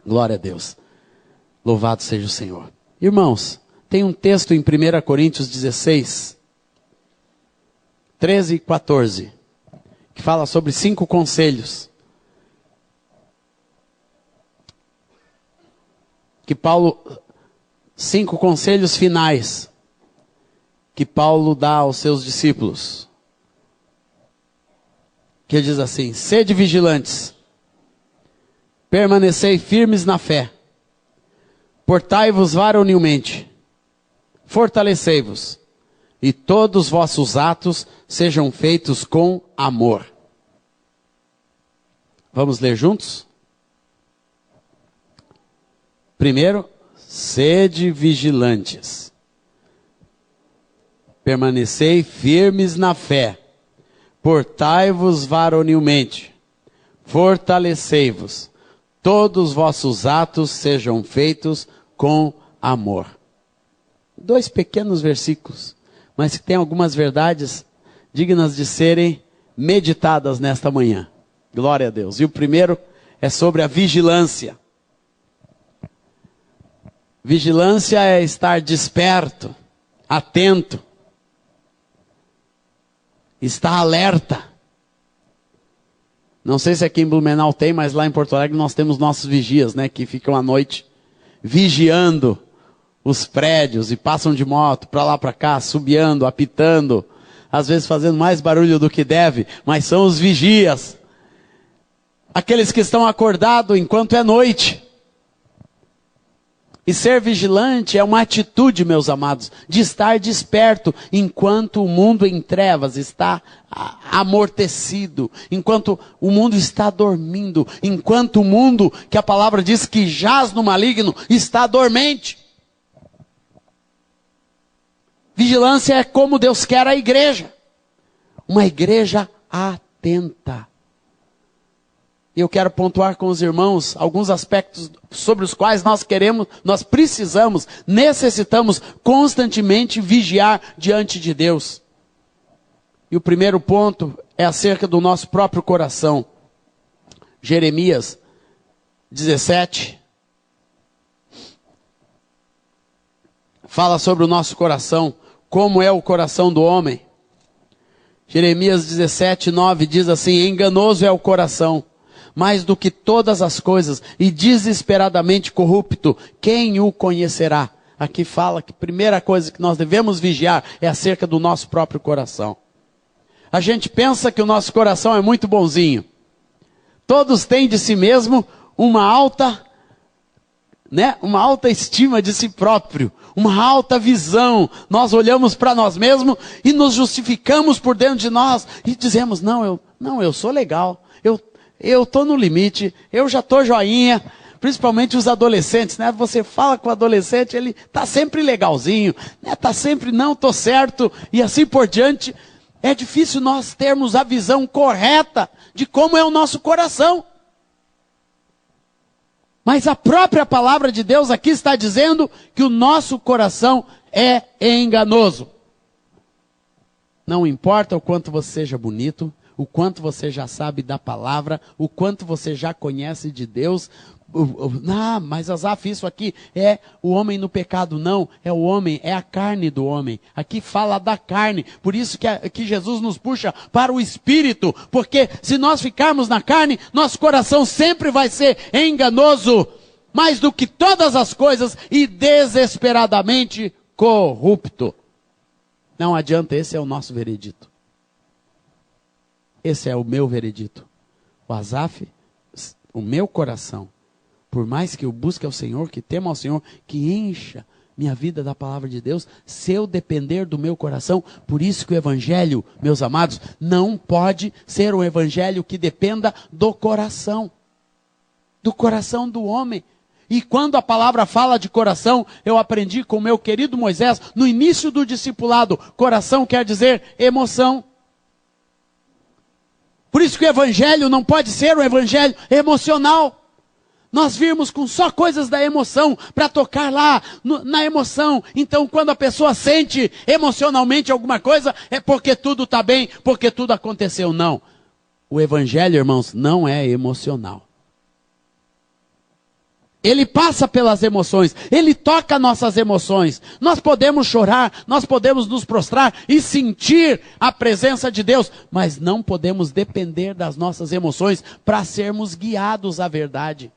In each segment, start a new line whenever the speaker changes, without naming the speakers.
Glória a Deus. Louvado seja o Senhor. Irmãos, tem um texto em 1 Coríntios 16, 13 e 14, que fala sobre 5 conselhos. Que Paulo, 5 conselhos finais, que Paulo dá aos seus discípulos. Que ele diz assim: sede vigilantes, permanecei firmes na fé, portai-vos varonilmente, fortalecei-vos, e todos os vossos atos sejam feitos com amor. Vamos ler juntos? Primeiro, sede vigilantes, permanecei firmes na fé, portai-vos varonilmente, fortalecei-vos, todos os vossos atos sejam feitos com amor. 2 pequenos versículos, mas que tem algumas verdades dignas de serem meditadas nesta manhã. Glória a Deus. E o primeiro é sobre a vigilância. Vigilância é estar desperto, atento, estar alerta. Não sei se aqui em Blumenau tem, mas lá em Porto Alegre nós temos nossos vigias, né, que ficam à noite vigiando os prédios e passam de moto para lá para cá, subiando, apitando, às vezes fazendo mais barulho do que deve, mas são os vigias. Aqueles que estão acordados enquanto é noite. E ser vigilante é uma atitude, meus amados, de estar desperto enquanto o mundo em trevas está amortecido, enquanto o mundo está dormindo, enquanto o mundo, que a palavra diz que jaz no maligno, está dormente. Vigilância é como Deus quer a igreja. Uma igreja atenta. Eu quero pontuar com os irmãos alguns aspectos sobre os quais nós precisamos, necessitamos constantemente vigiar diante de Deus. E o primeiro ponto é acerca do nosso próprio coração. Jeremias 17 fala sobre o nosso coração, como é o coração do homem. Jeremias 17, 9 diz assim: enganoso é o coração, mais do que todas as coisas, e desesperadamente corrupto, quem o conhecerá? Aqui fala que a primeira coisa que nós devemos vigiar é acerca do nosso próprio coração. A gente pensa que o nosso coração é muito bonzinho. Todos têm de si mesmo uma alta estima de si próprio, uma alta visão. Nós olhamos para nós mesmos e nos justificamos por dentro de nós e dizemos: eu sou legal, eu estou no limite, eu já estou joinha. Principalmente os adolescentes, né? Você fala com o adolescente, ele está sempre legalzinho, né? Está sempre, não, estou certo, e assim por diante. É difícil nós termos a visão correta de como é o nosso coração. Mas a própria palavra de Deus aqui está dizendo que o nosso coração é enganoso. Não importa o quanto você seja bonito, o quanto você já sabe da palavra, o quanto você já conhece de Deus. Mas Asaf, isso aqui é o homem no pecado. Não, é o homem, é a carne do homem. Aqui fala da carne, por isso que Jesus nos puxa para o Espírito, porque se nós ficarmos na carne, nosso coração sempre vai ser enganoso, mais do que todas as coisas, e desesperadamente corrupto. Não adianta, esse é o nosso veredito. Esse é o meu veredito. O Asaf, o meu coração, por mais que eu busque ao Senhor, que tema ao Senhor, que encha minha vida da palavra de Deus, se eu depender do meu coração, por isso que o evangelho, meus amados, não pode ser um evangelho que dependa do coração do homem. E quando a palavra fala de coração, eu aprendi com o meu querido Moisés, no início do discipulado, coração quer dizer emoção. Por isso que o evangelho não pode ser um evangelho emocional. Nós virmos com só coisas da emoção, para tocar lá na emoção. Então quando a pessoa sente emocionalmente alguma coisa, é porque tudo está bem, porque tudo aconteceu. Não. O evangelho, irmãos, não é emocional. Ele passa pelas emoções, Ele toca nossas emoções. Nós podemos chorar, nós podemos nos prostrar e sentir a presença de Deus, mas não podemos depender das nossas emoções para sermos guiados à verdade.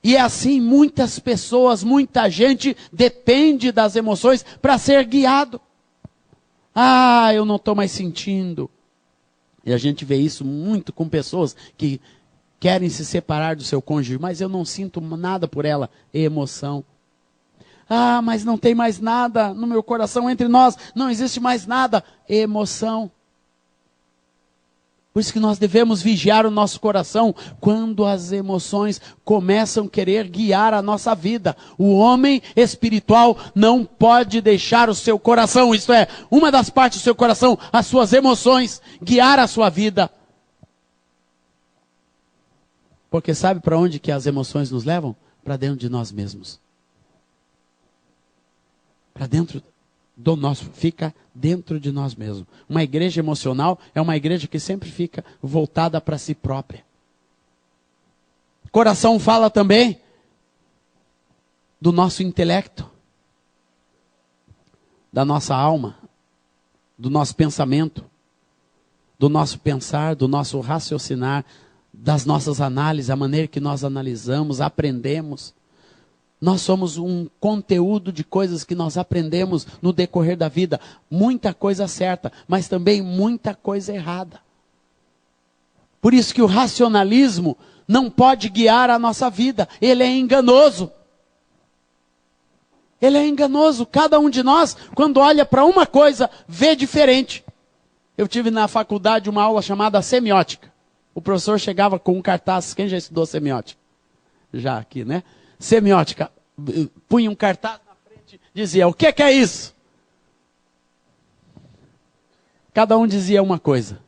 E é assim, muitas pessoas, muita gente depende das emoções para ser guiado. Ah, eu não estou mais sentindo. E a gente vê isso muito com pessoas que querem se separar do seu cônjuge, mas eu não sinto nada por ela, é emoção. Ah, mas não tem mais nada no meu coração entre nós, não existe mais nada, é emoção. Por isso que nós devemos vigiar o nosso coração quando as emoções começam a querer guiar a nossa vida. O homem espiritual não pode deixar o seu coração, isto é, uma das partes do seu coração, as suas emoções, guiar a sua vida. Porque sabe para onde que as emoções nos levam? Para dentro de nós mesmos. Para dentro do nosso, fica dentro de nós mesmos. Uma igreja emocional é uma igreja que sempre fica voltada para si própria. Coração fala também do nosso intelecto, da nossa alma, do nosso pensamento, do nosso pensar, do nosso raciocinar, das nossas análises, a maneira que nós analisamos, aprendemos. Nós somos um conteúdo de coisas que nós aprendemos no decorrer da vida. Muita coisa certa, mas também muita coisa errada. Por isso que o racionalismo não pode guiar a nossa vida. Ele é enganoso. Ele é enganoso. Cada um de nós, quando olha para uma coisa, vê diferente. Eu tive na faculdade uma aula chamada semiótica. O professor chegava com um cartaz, quem já estudou semiótica? Já aqui, né? Semiótica, punha um cartaz na frente, dizia, o que é isso? Cada um dizia uma coisa.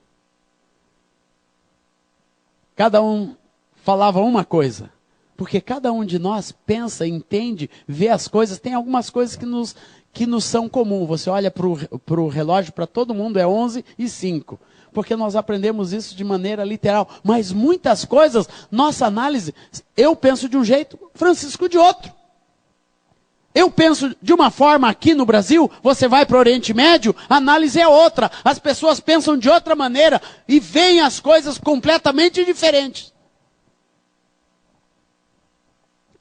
Cada um falava uma coisa. Porque cada um de nós pensa, entende, vê as coisas. Tem algumas coisas que nos são comuns. Você olha para o relógio, para todo mundo é 11:05. Porque nós aprendemos isso de maneira literal. Mas muitas coisas, nossa análise, eu penso de um jeito, Francisco de outro. Eu penso de uma forma aqui no Brasil, você vai para o Oriente Médio, a análise é outra. As pessoas pensam de outra maneira e veem as coisas completamente diferentes.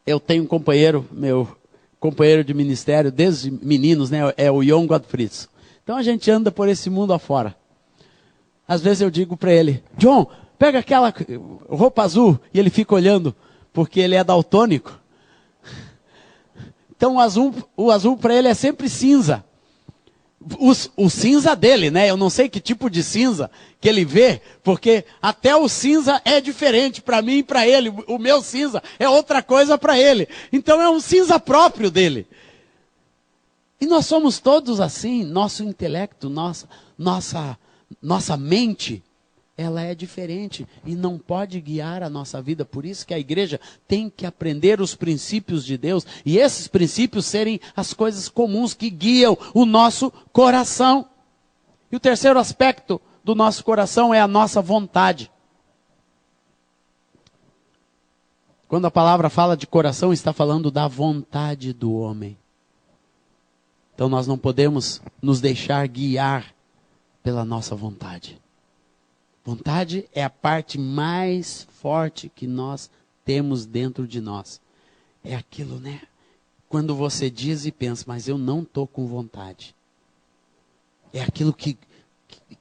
Eu tenho um companheiro, meu companheiro de ministério, desde meninos, né, é o John Gottfried. Então a gente anda por esse mundo afora. Às vezes eu digo para ele, John, pega aquela roupa azul, e ele fica olhando, porque ele é daltônico. Então o azul para ele é sempre cinza. O cinza dele, né? Eu não sei que tipo de cinza que ele vê, porque até o cinza é diferente para mim e para ele. O meu cinza é outra coisa para ele. Então é um cinza próprio dele. E nós somos todos assim, nosso intelecto, nossa mente, ela é diferente e não pode guiar a nossa vida. Por isso que a igreja tem que aprender os princípios de Deus e esses princípios serem as coisas comuns que guiam o nosso coração. E o terceiro aspecto do nosso coração é a nossa vontade. Quando a palavra fala de coração, está falando da vontade do homem. Então nós não podemos nos deixar guiar pela nossa vontade. Vontade é a parte mais forte que nós temos dentro de nós. É aquilo, né? Quando você diz e pensa, mas eu não estou com vontade. É aquilo que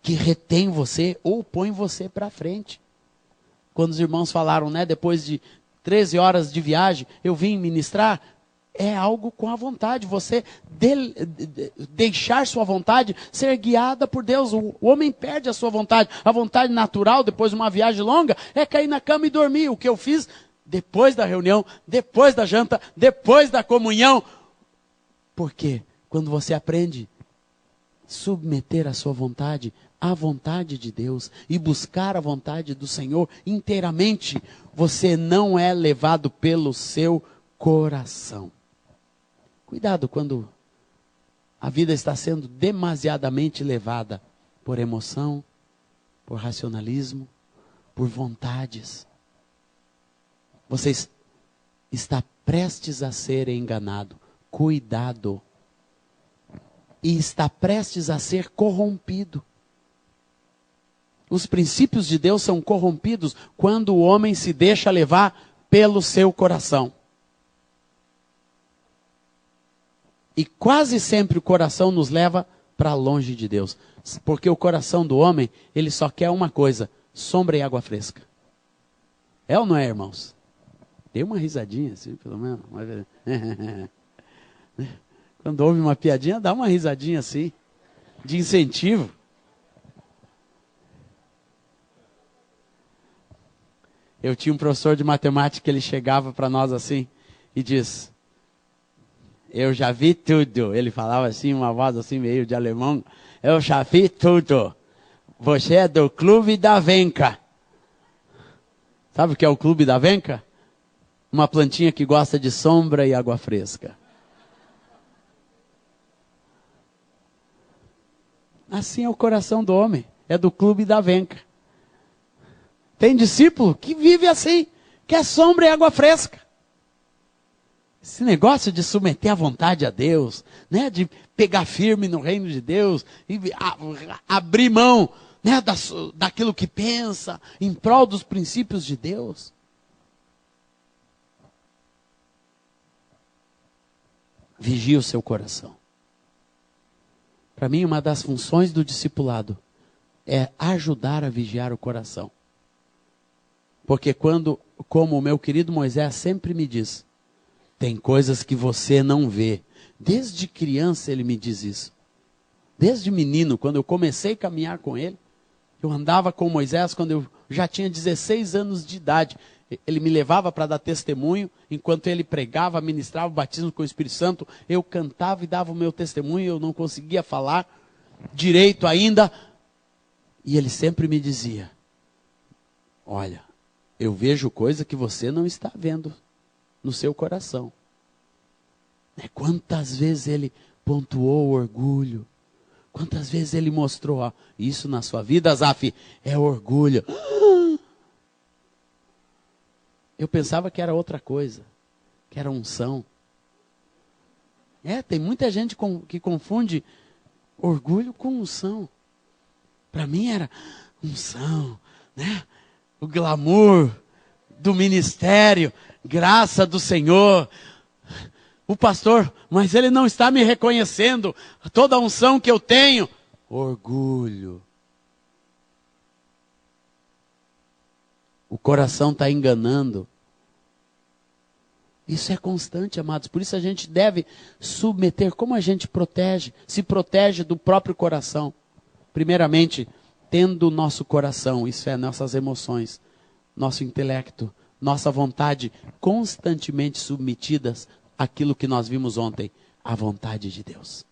retém você ou põe você para frente. Quando os irmãos falaram, né? Depois de 13 horas de viagem, eu vim ministrar. É algo com a vontade, você deixar sua vontade ser guiada por Deus. O homem perde a sua vontade. A vontade natural, depois de uma viagem longa, é cair na cama e dormir. O que eu fiz depois da reunião, depois da janta, depois da comunhão. Porque quando você aprende a submeter a sua vontade à vontade de Deus e buscar a vontade do Senhor inteiramente, você não é levado pelo seu coração. Cuidado quando a vida está sendo demasiadamente levada por emoção, por racionalismo, por vontades. Vocês está prestes a ser enganado. Cuidado. E está prestes a ser corrompido. Os princípios de Deus são corrompidos quando o homem se deixa levar pelo seu coração. E quase sempre o coração nos leva para longe de Deus. Porque o coração do homem, ele só quer uma coisa: sombra e água fresca. É ou não é, irmãos? Dê uma risadinha assim, pelo menos. Quando ouve uma piadinha, dá uma risadinha assim, de incentivo. Eu tinha um professor de matemática, ele chegava para nós assim e diz: eu já vi tudo. Ele falava assim, uma voz assim meio de alemão: eu já vi tudo. Você é do Clube da Venca. Sabe o que é o Clube da Venca? Uma plantinha que gosta de sombra e água fresca. Assim é o coração do homem. É do Clube da Venca. Tem discípulo que vive assim, quer sombra e água fresca. Esse negócio de submeter a vontade a Deus, né, de pegar firme no reino de Deus, e abrir mão, né, daquilo que pensa, em prol dos princípios de Deus. Vigie o seu coração. Para mim, uma das funções do discipulado é ajudar a vigiar o coração. Porque como o meu querido Moisés sempre me diz, tem coisas que você não vê. Desde criança ele me diz isso. Desde menino, quando eu comecei a caminhar com ele, eu andava com Moisés quando eu já tinha 16 anos de idade. Ele me levava para dar testemunho, enquanto ele pregava, ministrava o batismo com o Espírito Santo, eu cantava e dava o meu testemunho, eu não conseguia falar direito ainda. E ele sempre me dizia: olha, eu vejo coisa que você não está vendo no seu coração. Quantas vezes ele pontuou o orgulho. Quantas vezes ele mostrou: ó, isso na sua vida, Zaf, é orgulho. Eu pensava que era outra coisa, que era unção. Tem muita gente que confunde orgulho com unção. Para mim era unção, né? O glamour do ministério, graça do Senhor. O pastor, mas ele não está me reconhecendo, toda a unção que eu tenho. Orgulho. O coração está enganando. Isso é constante, amados. Por isso a gente deve submeter. Como a gente se protege do próprio coração? Primeiramente, tendo o nosso coração, isso é, nossas emoções, nosso intelecto, nossa vontade, constantemente submetidas àquilo que nós vimos ontem, à vontade de Deus.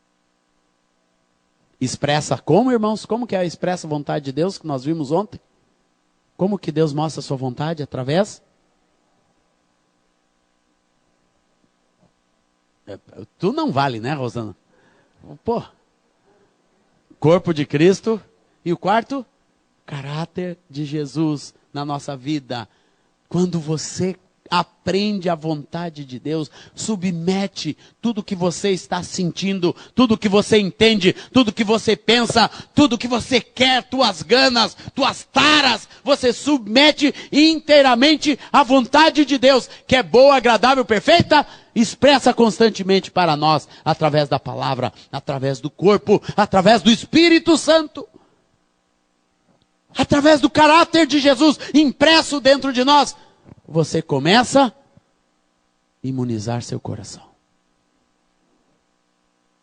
Expressa como, irmãos? Como que é a expressa vontade de Deus que nós vimos ontem? Como que Deus mostra a sua vontade? Através? Tu não vale, né, Rosana? Pô. Corpo de Cristo. E o quarto? Caráter de Jesus na nossa vida. Quando você aprende a vontade de Deus, submete tudo que você está sentindo, tudo que você entende, tudo que você pensa, tudo que você quer, tuas ganas, tuas taras, você submete inteiramente à vontade de Deus, que é boa, agradável, perfeita, expressa constantemente para nós, através da palavra, através do corpo, através do Espírito Santo, através do caráter de Jesus impresso dentro de nós. Você começa a imunizar seu coração.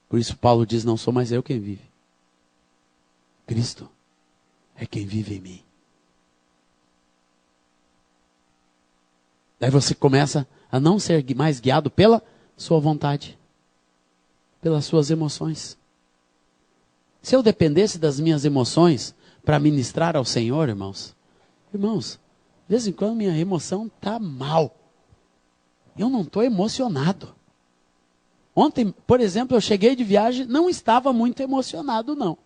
Por isso Paulo diz: não sou mais eu quem vive. Cristo é quem vive em mim. Daí você começa a não ser mais guiado pela sua vontade, pelas suas emoções. Se eu dependesse das minhas emoções para ministrar ao Senhor, irmãos, de vez em quando minha emoção está mal. Eu não estou emocionado. Ontem, por exemplo, eu cheguei de viagem, não estava muito emocionado, não.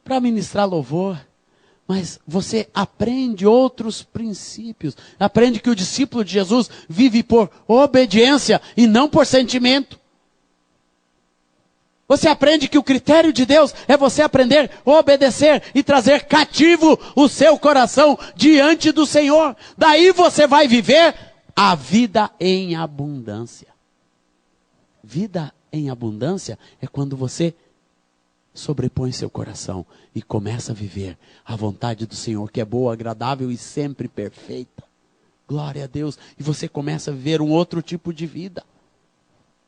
Para ministrar louvor, Mas você aprende outros princípios. Aprende que o discípulo de Jesus vive por obediência e não por sentimento. Você aprende que o critério de Deus é você aprender a obedecer e trazer cativo o seu coração diante do Senhor. Daí você vai viver a vida em abundância. Vida em abundância é quando você sobrepõe seu coração e começa a viver a vontade do Senhor, que é boa, agradável e sempre perfeita. Glória a Deus. E você começa a viver um outro tipo de vida.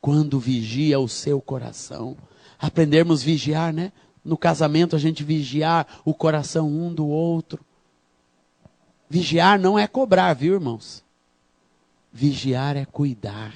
Quando vigia o seu coração. Aprendermos a vigiar, né? No casamento a gente vigiar o coração um do outro. Vigiar não é cobrar, viu, irmãos? Vigiar é cuidar.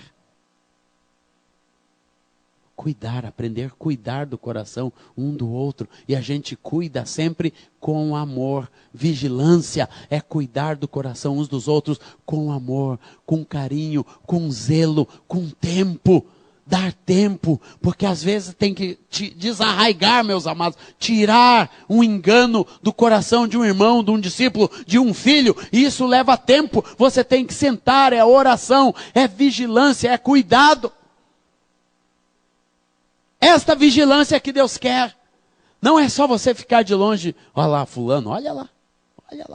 Cuidar, aprender a cuidar do coração um do outro. E a gente cuida sempre com amor. Vigilância é cuidar do coração uns dos outros com amor, com carinho, com zelo, com tempo. Dar tempo, porque às vezes tem que desarraigar, meus amados, tirar um engano do coração de um irmão, de um discípulo, de um filho, e isso leva tempo. Você tem que sentar, é oração, é vigilância, é cuidado. Esta vigilância que Deus quer. Não é só você ficar de longe, olha lá fulano, olha lá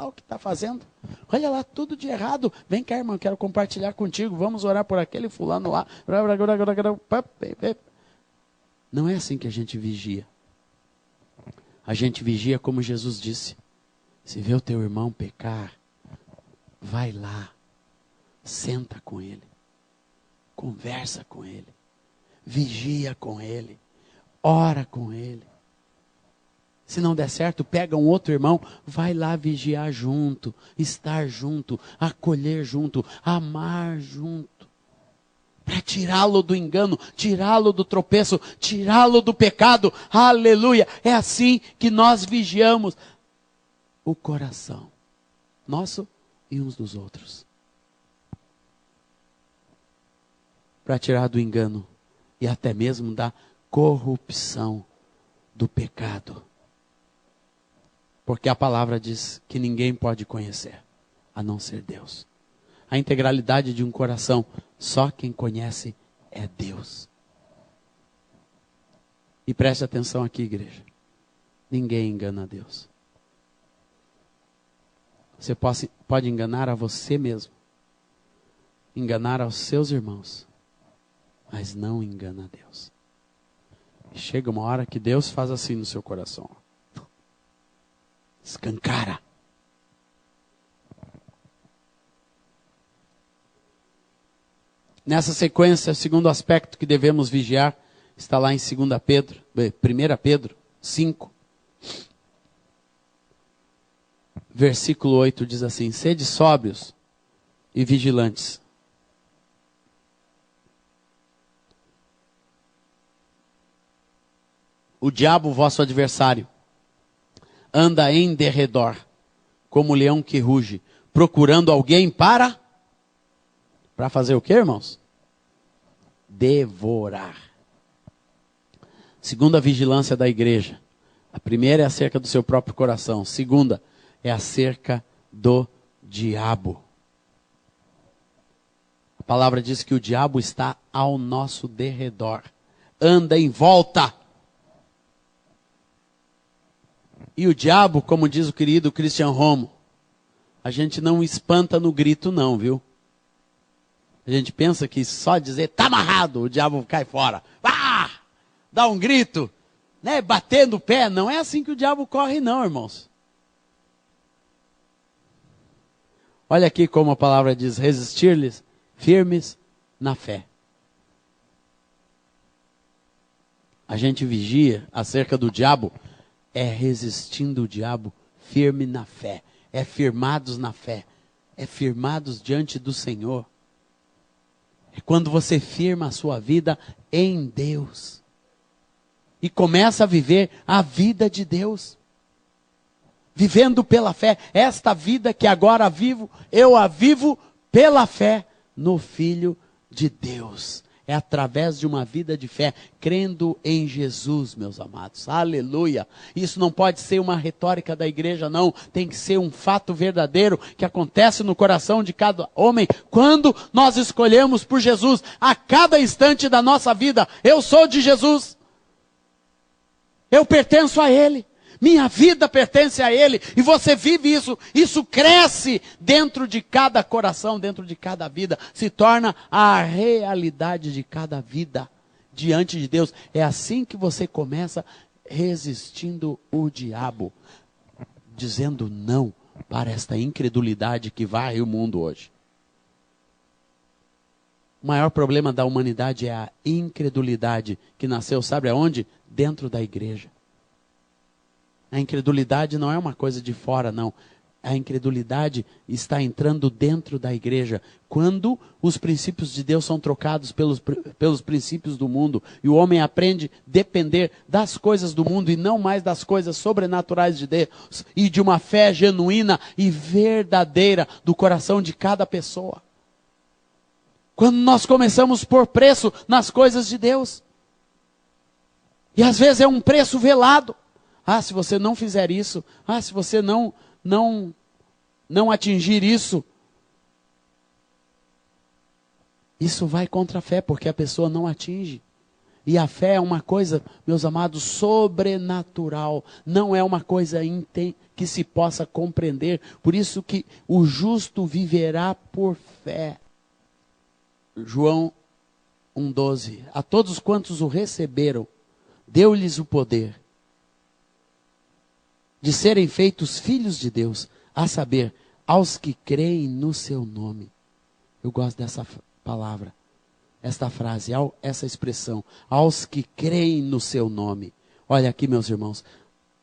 o que está fazendo. Olha lá, tudo de errado. Vem cá, irmão, quero compartilhar contigo. Vamos orar por aquele fulano lá. Não é assim que a gente vigia. A gente vigia como Jesus disse. Se vê o teu irmão pecar, vai lá. Senta com ele. Conversa com ele. Vigia com ele. Ora com ele. Se não der certo, pega um outro irmão, vai lá vigiar junto, estar junto, acolher junto, amar junto. Para tirá-lo do engano, tirá-lo do tropeço, tirá-lo do pecado. Aleluia! É assim que nós vigiamos o coração nosso e uns dos outros. Para tirar do engano e até mesmo da corrupção do pecado. Porque a palavra diz que ninguém pode conhecer, a não ser Deus. A integralidade de um coração, só quem conhece é Deus. E preste atenção aqui, igreja. Ninguém engana a Deus. Você pode enganar a você mesmo. Enganar aos seus irmãos. Mas não engana a Deus. E chega uma hora que Deus faz assim no seu coração. Escancara. Nessa sequência, o segundo aspecto que devemos vigiar está lá em 1 Pedro 5. Versículo 8 diz assim: sede sóbrios e vigilantes. O diabo, vosso adversário, anda em derredor, como o leão que ruge, procurando alguém para fazer o quê, irmãos? Devorar. Segunda, a vigilância da igreja. A primeira é acerca do seu próprio coração. Segunda, é acerca do diabo. A palavra diz que o diabo está ao nosso derredor. Anda em volta. E o diabo, como diz o querido Christian Romo, a gente não espanta no grito não, viu? A gente pensa que só dizer, tá amarrado, o diabo cai fora. Ah! Dá um grito, né? Batendo o pé. Não é assim que o diabo corre não, irmãos. Olha aqui como a palavra diz, resistir-lhes firmes na fé. A gente vigia acerca do diabo, é resistindo o diabo firme na fé. É firmados na fé. É firmados diante do Senhor. É quando você firma a sua vida em Deus. E começa a viver a vida de Deus. Vivendo pela fé. Esta vida que agora vivo, eu a vivo pela fé no Filho de Deus. É através de uma vida de fé, crendo em Jesus, meus amados. Aleluia. Isso não pode ser uma retórica da igreja, não. Tem que ser um fato verdadeiro que acontece no coração de cada homem quando nós escolhemos por Jesus a cada instante da nossa vida. Eu sou de Jesus. Eu pertenço a Ele. Minha vida pertence a Ele, e você vive isso, isso cresce dentro de cada coração, dentro de cada vida, se torna a realidade de cada vida diante de Deus. É assim que você começa resistindo o diabo, dizendo não para esta incredulidade que varre o mundo hoje. O maior problema da humanidade é a incredulidade que nasceu, sabe aonde? Dentro da igreja. A incredulidade não é uma coisa de fora, não. A incredulidade está entrando dentro da igreja. Quando os princípios de Deus são trocados pelos princípios do mundo, e o homem aprende a depender das coisas do mundo e não mais das coisas sobrenaturais de Deus, e de uma fé genuína e verdadeira do coração de cada pessoa. Quando nós começamos a pôr preço nas coisas de Deus. E às vezes é um preço velado. Ah, se você não fizer isso, se você não atingir isso, isso vai contra a fé, porque a pessoa não atinge. E a fé é uma coisa, meus amados, sobrenatural, não é uma coisa que se possa compreender. Por isso que o justo viverá por fé. João 1,12. A todos quantos o receberam, deu-lhes o poder de serem feitos filhos de Deus, a saber, aos que creem no seu nome. Eu gosto dessa palavra, esta frase, essa expressão, aos que creem no seu nome. Olha aqui, meus irmãos,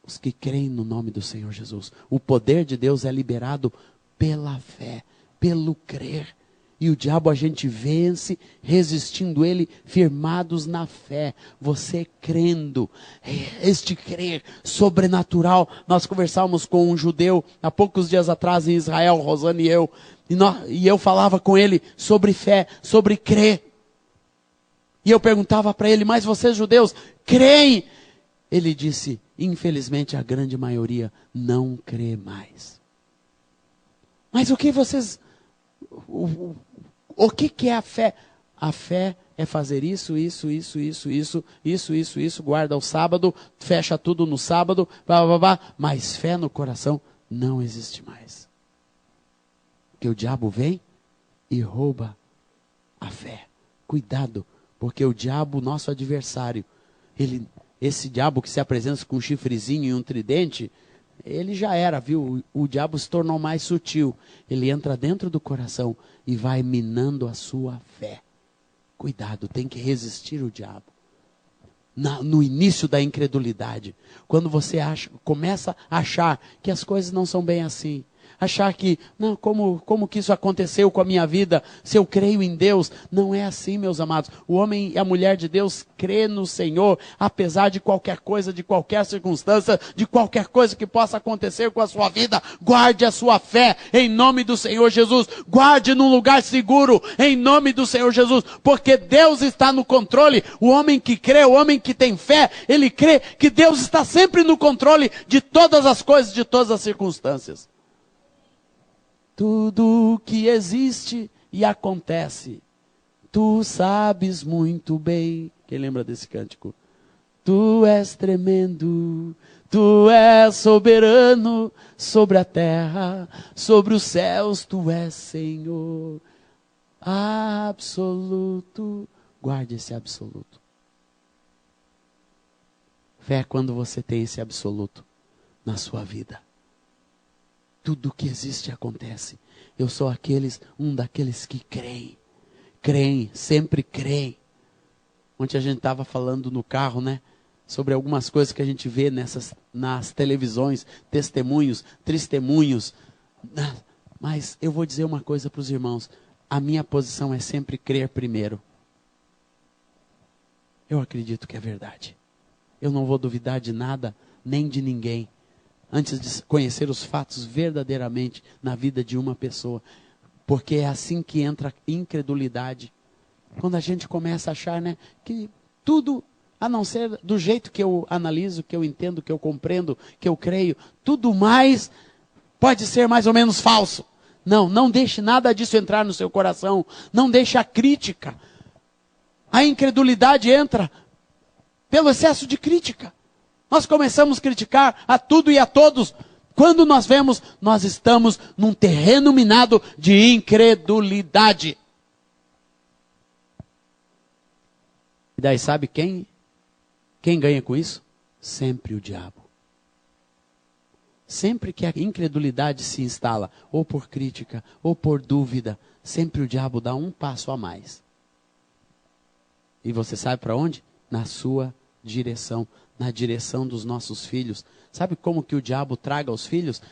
os que creem no nome do Senhor Jesus. O poder de Deus é liberado pela fé, pelo crer. E o diabo a gente vence, resistindo ele, firmados na fé. Você crendo, este crer sobrenatural. Nós conversávamos com um judeu, há poucos dias atrás em Israel, Rosane e eu. E eu falava com ele sobre fé, sobre crer. E eu perguntava para ele, mas vocês judeus, creem? Ele disse, infelizmente a grande maioria não crê mais. Mas o que vocês... O que é a fé? A fé é fazer isso, guarda o sábado, fecha tudo no sábado, mas fé no coração não existe mais. Porque o diabo vem e rouba a fé. Cuidado, porque o diabo, nosso adversário, esse diabo que se apresenta com um chifrezinho e um tridente, ele já era, viu? O diabo se tornou mais sutil. Ele entra dentro do coração e vai minando a sua fé. Cuidado, tem que resistir o diabo. No início da incredulidade, quando você começa a achar que as coisas não são bem assim, achar que, não, como que isso aconteceu com a minha vida, se eu creio em Deus? Não é assim, meus amados. O homem e a mulher de Deus crê no Senhor, apesar de qualquer coisa, de qualquer circunstância, de qualquer coisa que possa acontecer com a sua vida. Guarde a sua fé, em nome do Senhor Jesus. Guarde num lugar seguro, em nome do Senhor Jesus, porque Deus está no controle. O homem que crê, o homem que tem fé, ele crê que Deus está sempre no controle de todas as coisas, de todas as circunstâncias. Tudo que existe e acontece, tu sabes muito bem. Quem lembra desse cântico? Tu és tremendo, tu és soberano sobre a terra, sobre os céus, tu és Senhor absoluto. Guarde esse absoluto. Fé é quando você tem esse absoluto na sua vida. Tudo que existe acontece. Eu sou um daqueles que creem. Creem, sempre creem. Ontem a gente estava falando no carro, né? Sobre algumas coisas que a gente vê nas televisões, testemunhos, testemunhos. Mas eu vou dizer uma coisa para os irmãos. A minha posição é sempre crer primeiro. Eu acredito que é verdade. Eu não vou duvidar de nada, nem de ninguém, antes de conhecer os fatos verdadeiramente na vida de uma pessoa. Porque é assim que entra a incredulidade. Quando a gente começa a achar, né, que tudo, a não ser do jeito que eu analiso, que eu entendo, que eu compreendo, que eu creio, tudo mais pode ser mais ou menos falso. Não, não deixe nada disso entrar no seu coração. Não deixe a crítica. A incredulidade entra pelo excesso de crítica. Nós começamos a criticar a tudo e a todos. Quando nós vemos, nós estamos num terreno minado de incredulidade. E daí sabe quem ganha com isso? Sempre o diabo. Sempre que a incredulidade se instala, ou por crítica, ou por dúvida, sempre o diabo dá um passo a mais. E você sabe para onde? Na sua direção, na direção dos nossos filhos. Sabe como que o diabo traga os filhos?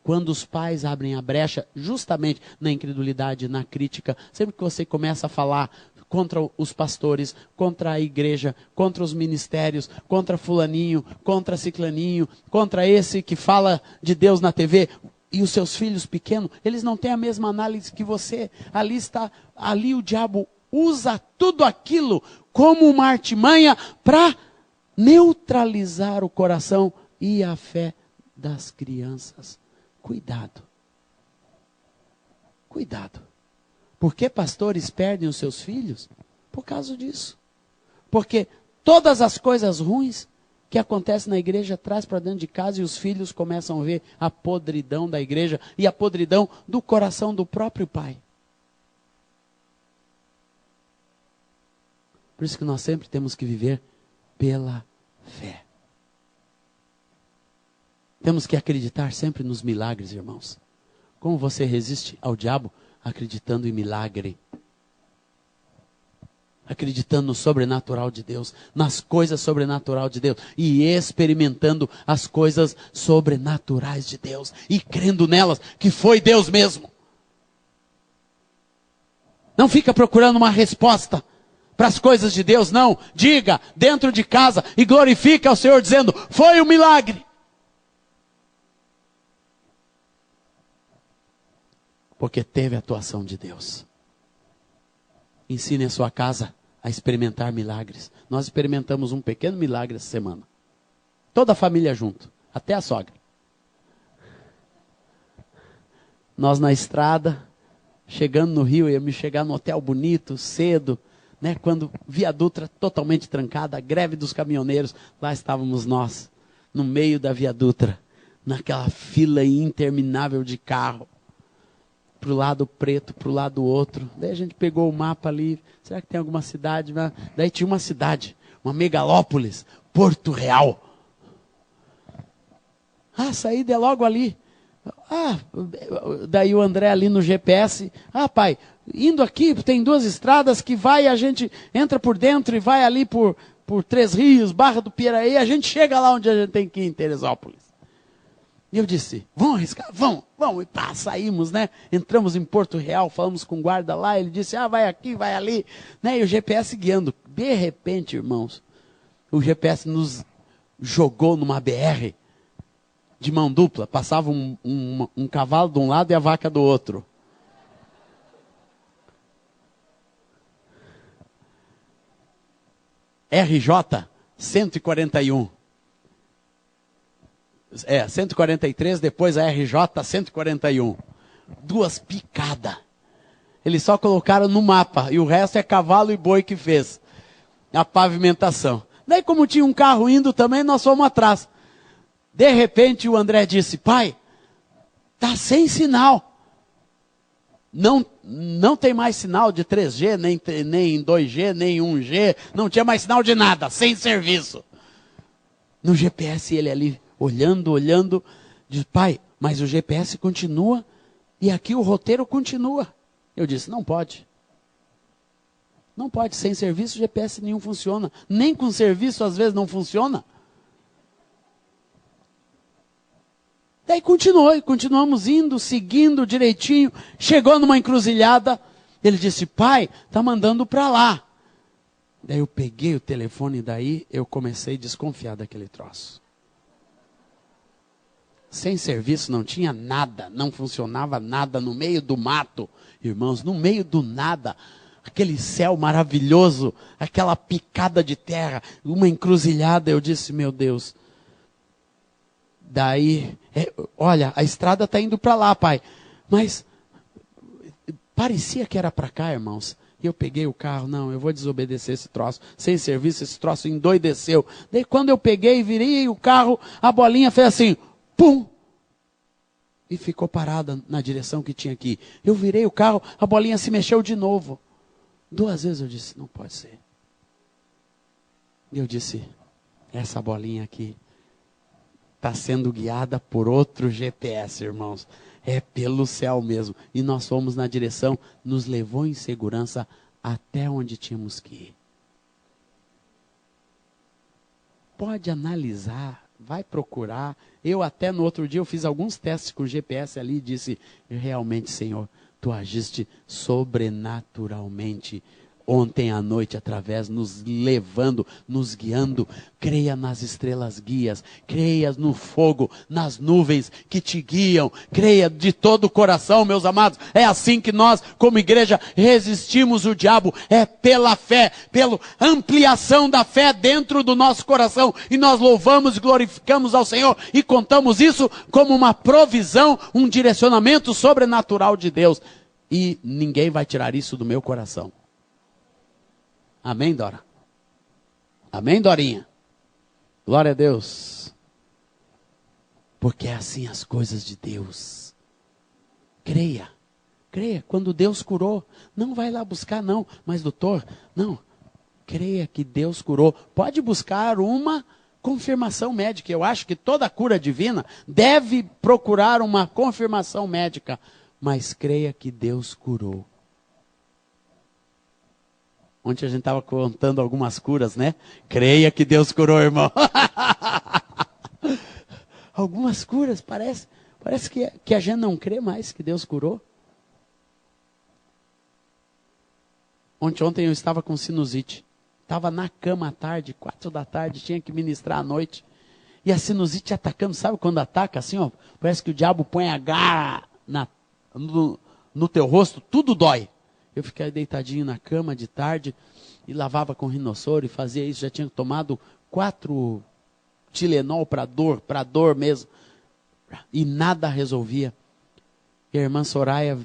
Quando os pais abrem a brecha, justamente na incredulidade, na crítica, sempre que você começa a falar contra os pastores, contra a igreja, contra os ministérios, contra fulaninho, contra ciclaninho, contra esse que fala de Deus na TV, e os seus filhos pequenos, eles não têm a mesma análise que você. Ali o diabo usa tudo aquilo como uma artimanha para neutralizar o coração e a fé das crianças. Cuidado. Cuidado. Por que pastores perdem os seus filhos? Por causa disso. Porque todas as coisas ruins que acontecem na igreja traz para dentro de casa e os filhos começam a ver a podridão da igreja e a podridão do coração do próprio pai. Por isso que nós sempre temos que viver pela fé. Temos que acreditar sempre nos milagres, irmãos. Como você resiste ao diabo? Acreditando em milagre. Acreditando no sobrenatural de Deus, nas coisas sobrenaturais de Deus. E experimentando as coisas sobrenaturais de Deus. E crendo nelas, que foi Deus mesmo. Não fica procurando uma resposta para as coisas de Deus, não. Diga dentro de casa e glorifica ao Senhor dizendo, foi um milagre. Porque teve a atuação de Deus. Ensine a sua casa a experimentar milagres. Nós experimentamos um pequeno milagre essa semana. Toda a família junto, até a sogra. Nós na estrada, chegando no Rio, íamos chegar no hotel bonito, cedo, né? Quando Via Dutra totalmente trancada, a greve dos caminhoneiros, lá estávamos nós, no meio da Via Dutra, naquela fila interminável de carro. Para o lado preto, para o lado outro. Daí a gente pegou o mapa ali. Será que tem alguma cidade? Daí tinha uma cidade, uma megalópolis, Porto Real. A saída é logo ali. Daí o André ali no GPS. Pai, indo aqui, tem duas estradas que vai, a gente entra por dentro e vai ali por Três Rios, Barra do Piraí, a gente chega lá onde a gente tem que ir, em Teresópolis. E eu disse, vamos arriscar? Vamos. E pá, saímos, né? Entramos em Porto Real, falamos com o guarda lá, ele disse, vai aqui, vai ali. Né? E o GPS guiando. De repente, irmãos, o GPS nos jogou numa BR de mão dupla. Passava um cavalo de um lado e a vaca do outro. RJ 141. 143, depois a RJ 141. Duas picadas. Eles só colocaram no mapa, e o resto é cavalo e boi que fez a pavimentação. Daí como tinha um carro indo também, nós fomos atrás. De repente o André disse, pai, tá sem sinal. Não tem mais sinal de 3G, nem 2G, nem 1G, não tinha mais sinal de nada, sem serviço. No GPS ele ali, olhando, diz, pai, mas o GPS continua e aqui o roteiro continua. Eu disse, não pode. Não pode, sem serviço o GPS nenhum funciona. Nem com serviço às vezes não funciona. Daí continuamos indo, seguindo direitinho. Chegou numa encruzilhada, ele disse, pai, tá mandando para lá. Daí eu peguei o telefone, daí eu comecei a desconfiar daquele troço. Sem serviço não tinha nada, não funcionava nada no meio do mato. Irmãos, no meio do nada, aquele céu maravilhoso, aquela picada de terra, uma encruzilhada. Eu disse, meu Deus. Daí, olha, a estrada está indo para lá, pai. Mas parecia que era para cá, irmãos. E eu peguei o carro, não, eu vou desobedecer esse troço. Sem serviço, esse troço endoideceu. Daí quando eu peguei, virei o carro, a bolinha fez assim, pum! E ficou parada na direção que tinha aqui. Eu virei o carro, a bolinha se mexeu de novo. 2 vezes eu disse, não pode ser. E eu disse, essa bolinha aqui está sendo guiada por outro GPS, irmãos. É pelo céu mesmo. E nós fomos na direção, nos levou em segurança até onde tínhamos que ir. Pode analisar, vai procurar. Eu até no outro dia eu fiz alguns testes com o GPS ali e disse, realmente, Senhor, tu agiste sobrenaturalmente ontem à noite, através, nos levando, nos guiando. Creia nas estrelas guias, creia no fogo, nas nuvens que te guiam, creia de todo o coração, meus amados. É assim que nós, como igreja, resistimos o diabo, é pela fé, pela ampliação da fé dentro do nosso coração, e nós louvamos e glorificamos ao Senhor, e contamos isso como uma provisão, um direcionamento sobrenatural de Deus, e ninguém vai tirar isso do meu coração. Amém, Dora? Amém, Dorinha? Glória a Deus. Porque é assim as coisas de Deus. Creia. Creia. Quando Deus curou, não vai lá buscar não. Mas doutor, não. Creia que Deus curou. Pode buscar uma confirmação médica. Eu acho que toda cura divina deve procurar uma confirmação médica. Mas creia que Deus curou. Ontem a gente estava contando algumas curas, né? Creia que Deus curou, irmão. Algumas curas, parece que a gente não crê mais que Deus curou. Ontem eu estava com sinusite. Estava na cama à tarde, 4 da tarde, tinha que ministrar à noite. E a sinusite atacando, sabe quando ataca assim, ó? Parece que o diabo põe a garra no teu rosto, tudo dói. Eu fiquei deitadinho na cama de tarde e lavava com rinossoro e fazia isso. Já tinha tomado 4 Tilenol para dor mesmo. E nada resolvia. E a irmã Soraya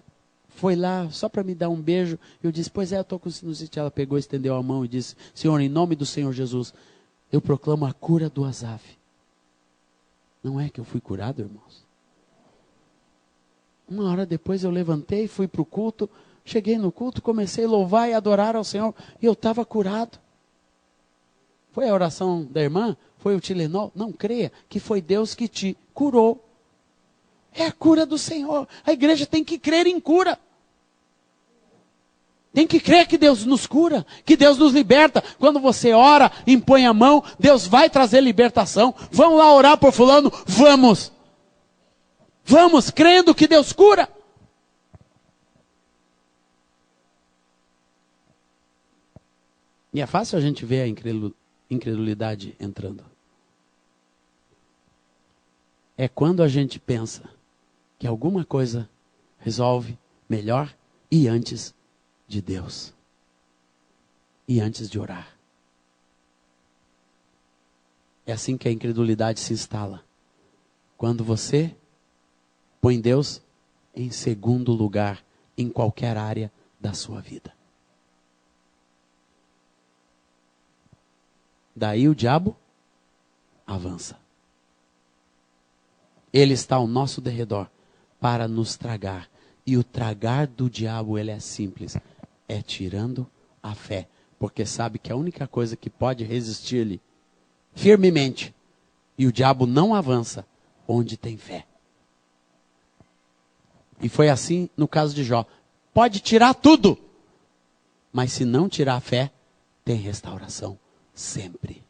foi lá só para me dar um beijo. Eu disse, pois é, eu estou com sinusite. Ela pegou, estendeu a mão e disse, Senhor, em nome do Senhor Jesus, eu proclamo a cura do Asaf. Não é que eu fui curado, irmãos? 1 hora depois eu levantei, fui para o culto. Cheguei no culto, comecei a louvar e adorar ao Senhor, e eu estava curado. Foi a oração da irmã? Foi o Tilenol? Não, creia que foi Deus que te curou. É a cura do Senhor. A igreja tem que crer em cura. Tem que crer que Deus nos cura, que Deus nos liberta. Quando você ora, impõe a mão, Deus vai trazer libertação. Vamos lá orar por fulano? Vamos. Vamos, crendo que Deus cura. E é fácil a gente ver a incredulidade entrando. É quando a gente pensa que alguma coisa resolve melhor e antes de Deus. E antes de orar. É assim que a incredulidade se instala. Quando você põe Deus em segundo lugar em qualquer área da sua vida. Daí o diabo avança. Ele está ao nosso derredor para nos tragar. E o tragar do diabo, ele é simples. É tirando a fé. Porque sabe que a única coisa que pode resistir-lhe firmemente, e o diabo não avança, onde tem fé. E foi assim no caso de Jó. Pode tirar tudo. Mas se não tirar a fé, tem restauração. Sempre.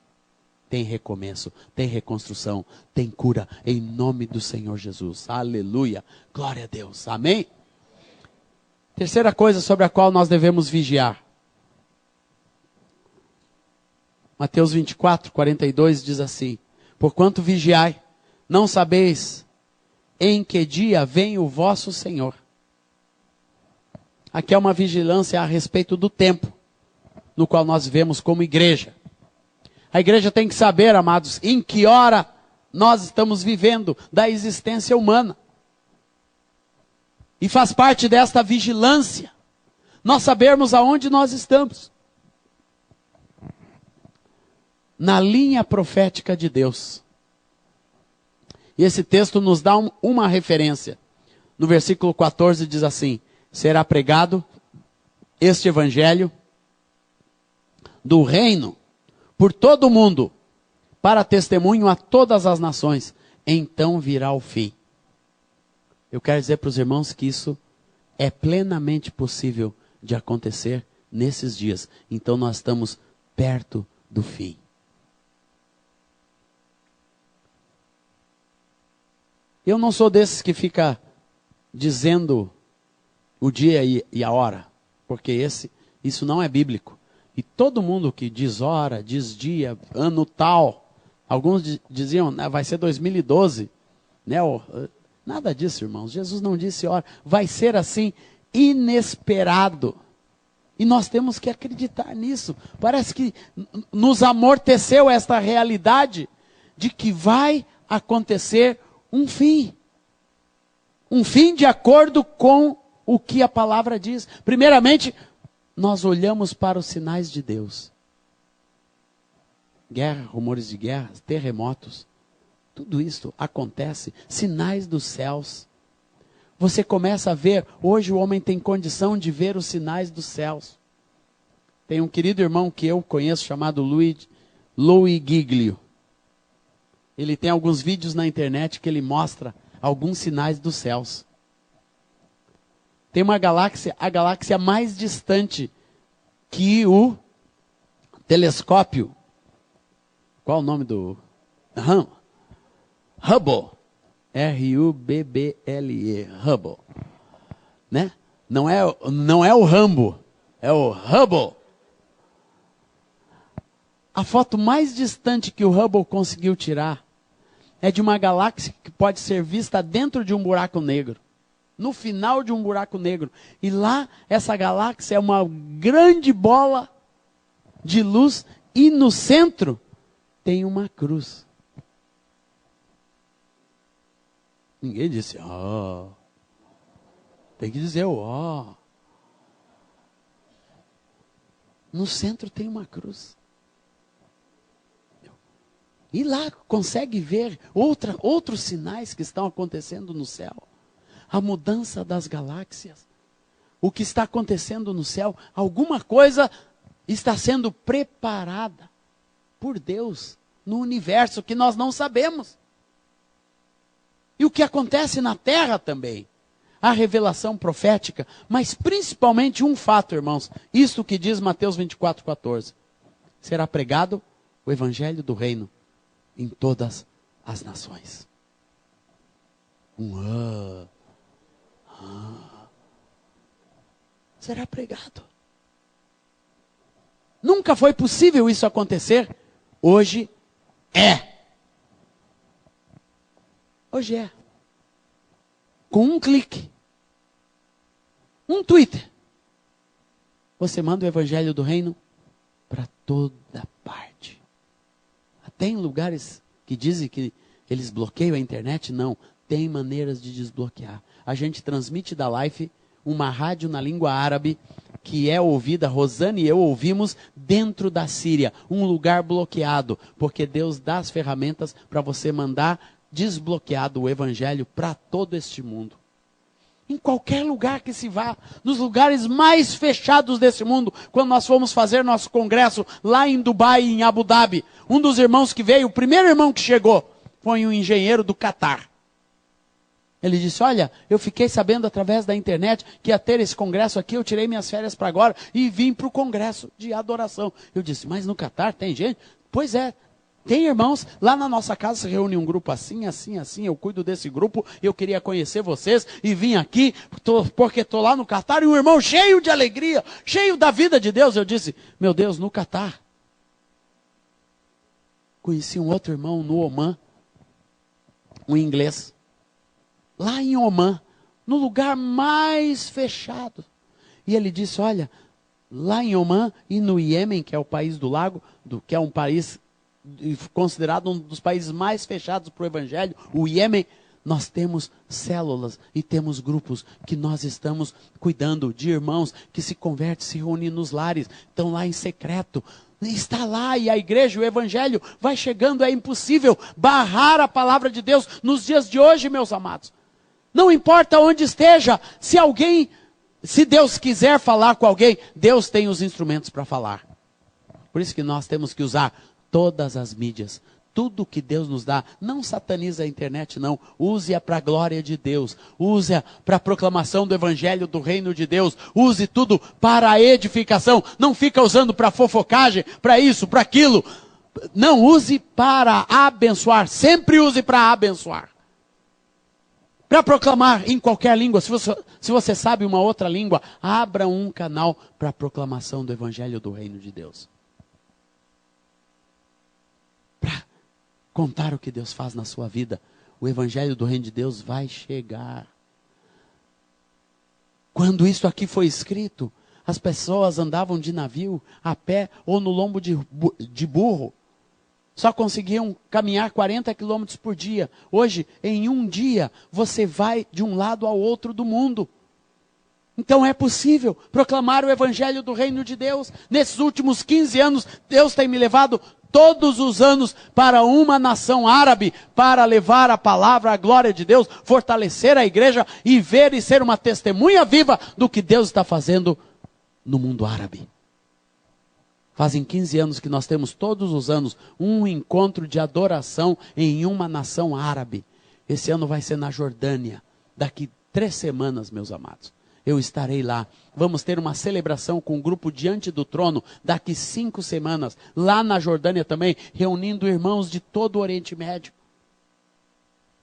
Tem recomeço, tem reconstrução, tem cura, em nome do Senhor Jesus. Aleluia. Glória a Deus. Amém? Terceira coisa sobre a qual nós devemos vigiar. Mateus 24, 42 diz assim: porquanto vigiai, não sabeis em que dia vem o vosso Senhor. Aqui é uma vigilância a respeito do tempo no qual nós vivemos como igreja. A igreja tem que saber, amados, em que hora nós estamos vivendo da existência humana. E faz parte desta vigilância nós sabermos aonde nós estamos. Na linha profética de Deus. E esse texto nos dá uma referência. No versículo 14 diz assim: será pregado este evangelho do reino por todo o mundo, para testemunho a todas as nações. Então virá o fim. Eu quero dizer para os irmãos que isso é plenamente possível de acontecer nesses dias. Então nós estamos perto do fim. Eu não sou desses que fica dizendo o dia e a hora, porque isso não é bíblico. E todo mundo que diz hora, diz dia, ano tal, alguns diziam, vai ser 2012, né? Nada disso, irmãos. Jesus não disse hora. Vai ser assim, inesperado. E nós temos que acreditar nisso. Parece que nos amorteceu esta realidade de que vai acontecer um fim. Um fim de acordo com o que a palavra diz. Primeiramente, nós olhamos para os sinais de Deus. Guerra, rumores de guerras, terremotos. Tudo isso acontece. Sinais dos céus. Você começa a ver, hoje o homem tem condição de ver os sinais dos céus. Tem um querido irmão que eu conheço chamado Louis Giglio. Ele tem alguns vídeos na internet que ele mostra alguns sinais dos céus. Tem uma galáxia, a galáxia mais distante que o telescópio. Qual o nome do? Hubble. R-U-B-B-L-E. Hubble. Né? Não é o Rambo, é o Hubble. A foto mais distante que o Hubble conseguiu tirar é de uma galáxia que pode ser vista dentro de um buraco negro. No final de um buraco negro. E lá, essa galáxia é uma grande bola de luz e no centro tem uma cruz. Ninguém disse, ó. Tem que dizer, ó. No centro tem uma cruz. E lá consegue ver outros sinais que estão acontecendo no céu. A mudança das galáxias. O que está acontecendo no céu. Alguma coisa está sendo preparada por Deus no universo que nós não sabemos. E o que acontece na terra também. A revelação profética. Mas principalmente um fato, irmãos. Isto que diz Mateus 24:14. Será pregado o evangelho do reino em todas as nações. Será pregado. Nunca foi possível isso acontecer. Hoje é. Hoje é. Com um clique. Um Twitter. Você manda o evangelho do reino para toda parte. Tem lugares que dizem que eles bloqueiam a internet? Não. Tem maneiras de desbloquear. A gente transmite da Life uma rádio na língua árabe que é ouvida, Rosane e eu ouvimos dentro da Síria. Um lugar bloqueado. Porque Deus dá as ferramentas para você mandar desbloqueado o evangelho para todo este mundo. Em qualquer lugar que se vá, nos lugares mais fechados desse mundo, quando nós fomos fazer nosso congresso lá em Dubai, em Abu Dhabi, um dos irmãos que veio, o primeiro irmão que chegou, foi um engenheiro do Catar. Ele disse, olha, eu fiquei sabendo através da internet que ia ter esse congresso aqui, eu tirei minhas férias para agora e vim para o congresso de adoração. Eu disse, mas no Catar tem gente? Pois é. Tem irmãos, lá na nossa casa se reúne um grupo assim, assim, assim, eu cuido desse grupo, eu queria conhecer vocês e vim aqui, porque estou lá no Catar, e um irmão cheio de alegria, cheio da vida de Deus. Eu disse, meu Deus, no Catar. Conheci um outro irmão no Omã, um inglês, lá em Omã, no lugar mais fechado. E ele disse, olha, lá em Omã e no Iêmen, que é o país do lago, que é um país considerado um dos países mais fechados para o evangelho, o Iêmen, nós temos células e temos grupos que nós estamos cuidando de irmãos que se convertem, se reúnem nos lares, estão lá em secreto. Está lá e a igreja, o evangelho vai chegando, é impossível barrar a palavra de Deus nos dias de hoje, meus amados. Não importa onde esteja, se Deus quiser falar com alguém, Deus tem os instrumentos para falar. Por isso que nós temos que usar todas as mídias. Tudo que Deus nos dá, não satanize a internet não, use-a para a glória de Deus, use-a para a proclamação do evangelho do reino de Deus, use tudo para a edificação, não fica usando para fofocagem, para isso, para aquilo, não, use para abençoar, sempre use para abençoar, para proclamar em qualquer língua, se você sabe uma outra língua, abra um canal para a proclamação do evangelho do reino de Deus. Contar o que Deus faz na sua vida. O evangelho do reino de Deus vai chegar. Quando isso aqui foi escrito, as pessoas andavam de navio, a pé ou no lombo de burro. Só conseguiam caminhar 40 quilômetros por dia. Hoje, em um dia, você vai de um lado ao outro do mundo. Então é possível proclamar o evangelho do reino de Deus. Nesses últimos 15 anos, Deus tem me levado todos os anos para uma nação árabe, para levar a palavra, a glória de Deus, fortalecer a igreja e ver e ser uma testemunha viva do que Deus está fazendo no mundo árabe. Fazem 15 anos que nós temos todos os anos um encontro de adoração em uma nação árabe. Esse ano vai ser na Jordânia, daqui 3 semanas, meus amados. Eu estarei lá. Vamos ter uma celebração com o grupo Diante do Trono, daqui 5 semanas, lá na Jordânia também, reunindo irmãos de todo o Oriente Médio.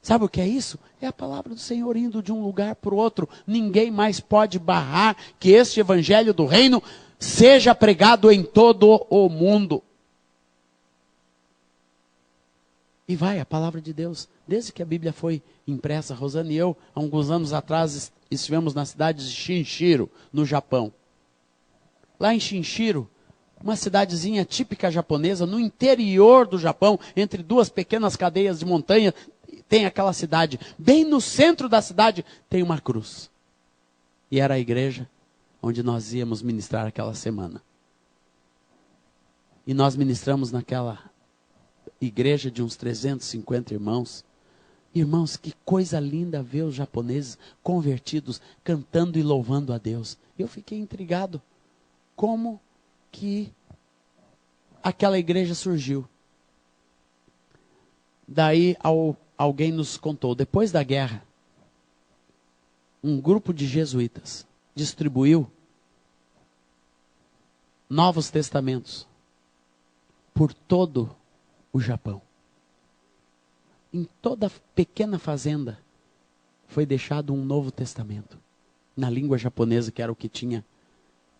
Sabe o que é isso? É a palavra do Senhor indo de um lugar para o outro. Ninguém mais pode barrar que este evangelho do reino seja pregado em todo o mundo. E vai a palavra de Deus, desde que a Bíblia foi impressa. Rosana e eu, há alguns anos atrás, estivemos na cidade de Shinshiro, no Japão. Lá em Shinshiro, uma cidadezinha típica japonesa, no interior do Japão, entre 2 pequenas cadeias de montanha, tem aquela cidade. Bem no centro da cidade tem uma cruz. E era a igreja onde nós íamos ministrar aquela semana. E nós ministramos naquela igreja de uns 350 irmãos. Irmãos, que coisa linda ver os japoneses convertidos, cantando e louvando a Deus. Eu fiquei intrigado. Como que aquela igreja surgiu? Daí alguém nos contou, depois da guerra, um grupo de jesuítas distribuiu Novos Testamentos por todo o Japão. Em toda pequena fazenda foi deixado um Novo Testamento, na língua japonesa, que era o que tinha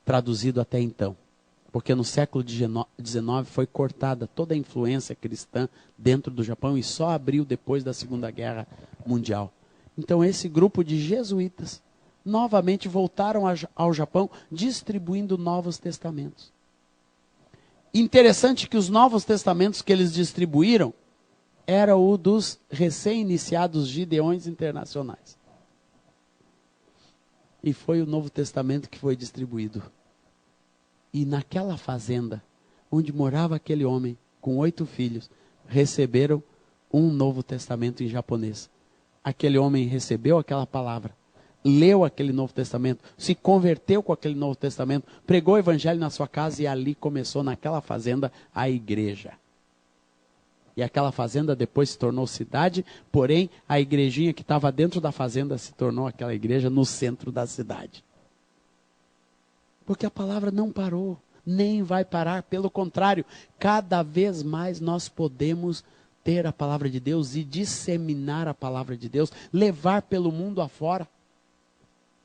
traduzido até então. Porque no século XIX foi cortada toda a influência cristã dentro do Japão e só abriu depois da Segunda Guerra Mundial. Então esse grupo de jesuítas novamente voltaram ao Japão distribuindo Novos Testamentos. Interessante que os Novos Testamentos que eles distribuíram era o dos recém-iniciados Gideões Internacionais. E foi o Novo Testamento que foi distribuído. E naquela fazenda, onde morava aquele homem, com 8 filhos, receberam um Novo Testamento em japonês. Aquele homem recebeu aquela palavra, leu aquele Novo Testamento, se converteu com aquele Novo Testamento, pregou o evangelho na sua casa e ali começou naquela fazenda a igreja. E aquela fazenda depois se tornou cidade, porém a igrejinha que estava dentro da fazenda se tornou aquela igreja no centro da cidade. Porque a palavra não parou, nem vai parar, pelo contrário, cada vez mais nós podemos ter a palavra de Deus e disseminar a palavra de Deus, levar pelo mundo afora.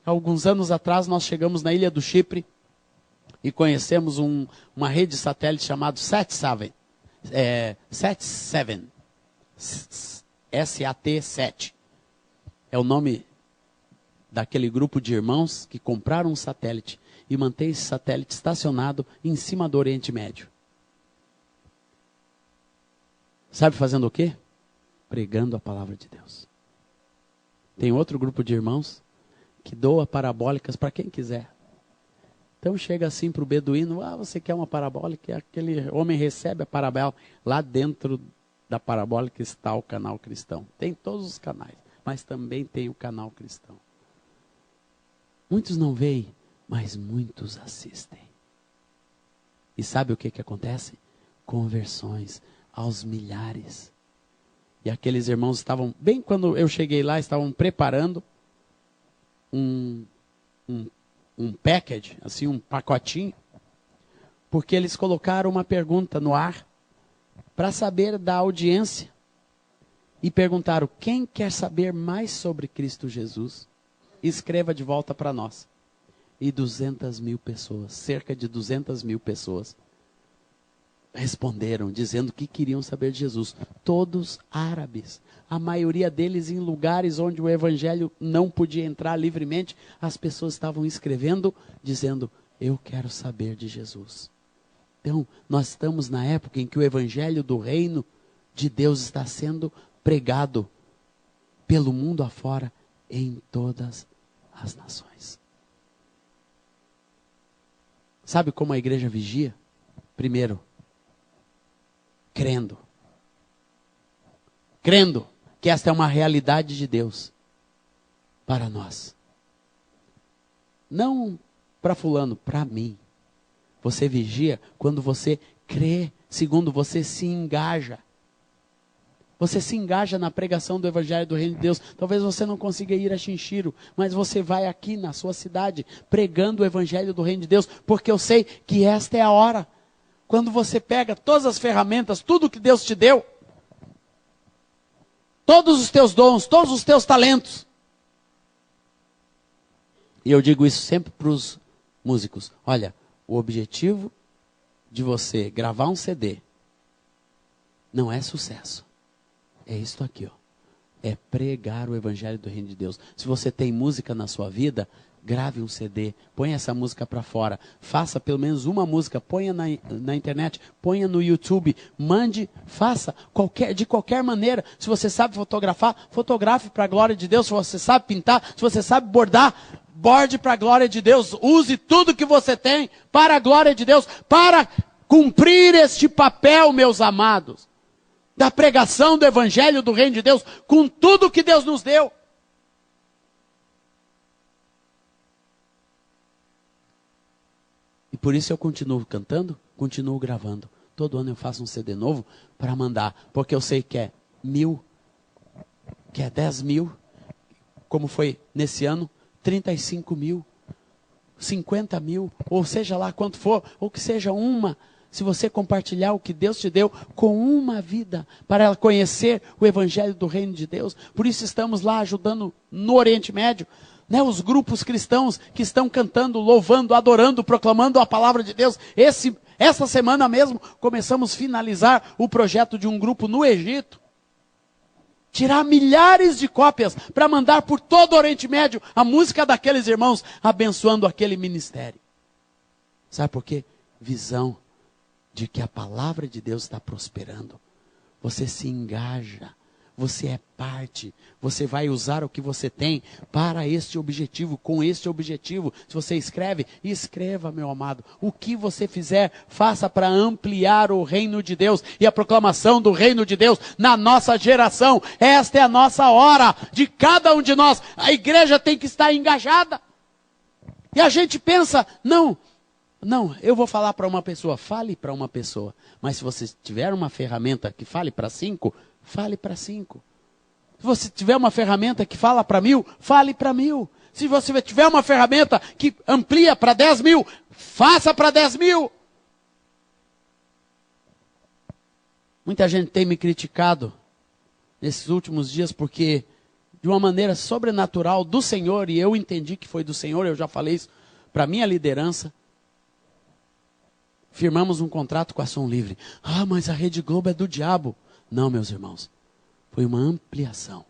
Alguns anos atrás nós chegamos na ilha do Chipre e conhecemos uma rede satélite chamada SAT7, SAT7. É o nome daquele grupo de irmãos que compraram um satélite e manter esse satélite estacionado em cima do Oriente Médio. Sabe fazendo o quê? Pregando a palavra de Deus. Tem outro grupo de irmãos que doa parabólicas para quem quiser. Então chega assim para o beduíno, você quer uma parabólica? Aquele homem recebe a parabólica. Lá dentro da parabólica está o canal cristão. Tem todos os canais, mas também tem o canal cristão. Muitos não veem, mas muitos assistem. E sabe o que acontece? Conversões aos milhares. E aqueles irmãos estavam, bem quando eu cheguei lá, estavam preparando um package, assim, um pacotinho, porque eles colocaram uma pergunta no ar para saber da audiência. E perguntaram, quem quer saber mais sobre Cristo Jesus? Escreva de volta para nós. E 200 mil pessoas, cerca de 200 mil pessoas, responderam, dizendo que queriam saber de Jesus. Todos árabes. A maioria deles em lugares onde o evangelho não podia entrar livremente. As pessoas estavam escrevendo, dizendo, eu quero saber de Jesus. Então, nós estamos na época em que o evangelho do reino de Deus está sendo pregado pelo mundo afora, em todas as nações. Sabe como a igreja vigia? Primeiro, crendo que esta é uma realidade de Deus para nós. Não para fulano, para mim. Você vigia quando você crê, segundo você se engaja. Você se engaja na pregação do Evangelho do Reino de Deus. Talvez você não consiga ir a Chinchiro, mas você vai aqui na sua cidade pregando o Evangelho do Reino de Deus, porque eu sei que esta é a hora. Quando você pega todas as ferramentas, tudo que Deus te deu, todos os teus dons, todos os teus talentos. E eu digo isso sempre para os músicos. Olha, o objetivo de você gravar um CD não é sucesso. É isto aqui, ó. É pregar o Evangelho do Reino de Deus. Se você tem música na sua vida, grave um CD, ponha essa música para fora, faça pelo menos uma música, ponha na internet, ponha no YouTube, mande, faça, de qualquer maneira. Se você sabe fotografar, fotografe para a glória de Deus. Se você sabe pintar, se você sabe bordar, borde para a glória de Deus. Use tudo que você tem para a glória de Deus, para cumprir este papel, meus amados, da pregação do Evangelho do Reino de Deus, com tudo que Deus nos deu. E por isso eu continuo cantando, continuo gravando. Todo ano eu faço um CD novo para mandar, porque eu sei que é 1.000, que é 10 mil, como foi nesse ano, 35 mil, 50 mil, ou seja lá quanto for, ou que seja uma. Se você compartilhar o que Deus te deu com uma vida, para ela conhecer o Evangelho do Reino de Deus. Por isso estamos lá ajudando no Oriente Médio, né, os grupos cristãos que estão cantando, louvando, adorando, proclamando a palavra de Deus. Essa semana mesmo começamos a finalizar o projeto de um grupo no Egito. Tirar milhares de cópias para mandar por todo o Oriente Médio a música daqueles irmãos, abençoando aquele ministério. Sabe por quê? Visão de que a palavra de Deus está prosperando. Você se engaja, você é parte, você vai usar o que você tem para este objetivo, com este objetivo. Se você escreve, escreva, meu amado. O que você fizer, faça para ampliar o reino de Deus e a proclamação do reino de Deus na nossa geração. Esta é a nossa hora, de cada um de nós. A igreja tem que estar engajada. E a gente pensa, não, eu vou falar para uma pessoa, fale para uma pessoa. Mas se você tiver uma ferramenta que fale para 5, fale para 5. Se você tiver uma ferramenta que fala para 1.000, fale para 1.000. Se você tiver uma ferramenta que amplia para 10 mil, faça para 10 mil. Muita gente tem me criticado nesses últimos dias porque, de uma maneira sobrenatural do Senhor, e eu entendi que foi do Senhor, eu já falei isso para a minha liderança, firmamos um contrato com a Som Livre. Ah, mas a Rede Globo é do diabo. Não, meus irmãos. Foi uma ampliação.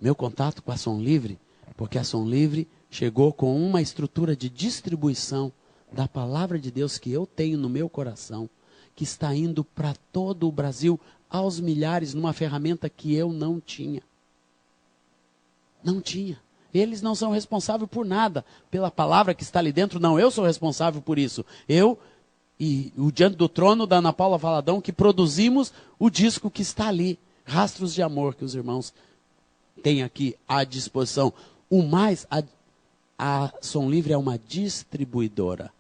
Meu contato com a Som Livre, porque a Som Livre chegou com uma estrutura de distribuição da palavra de Deus que eu tenho no meu coração, que está indo para todo o Brasil, aos milhares, numa ferramenta que eu não tinha. Não tinha. Eles não são responsáveis por nada, pela palavra que está ali dentro, não, eu sou responsável por isso. Eu e o Diante do Trono da Ana Paula Valadão, que produzimos o disco que está ali, Rastros de Amor, que os irmãos têm aqui à disposição. O mais, a Som Livre é uma distribuidora,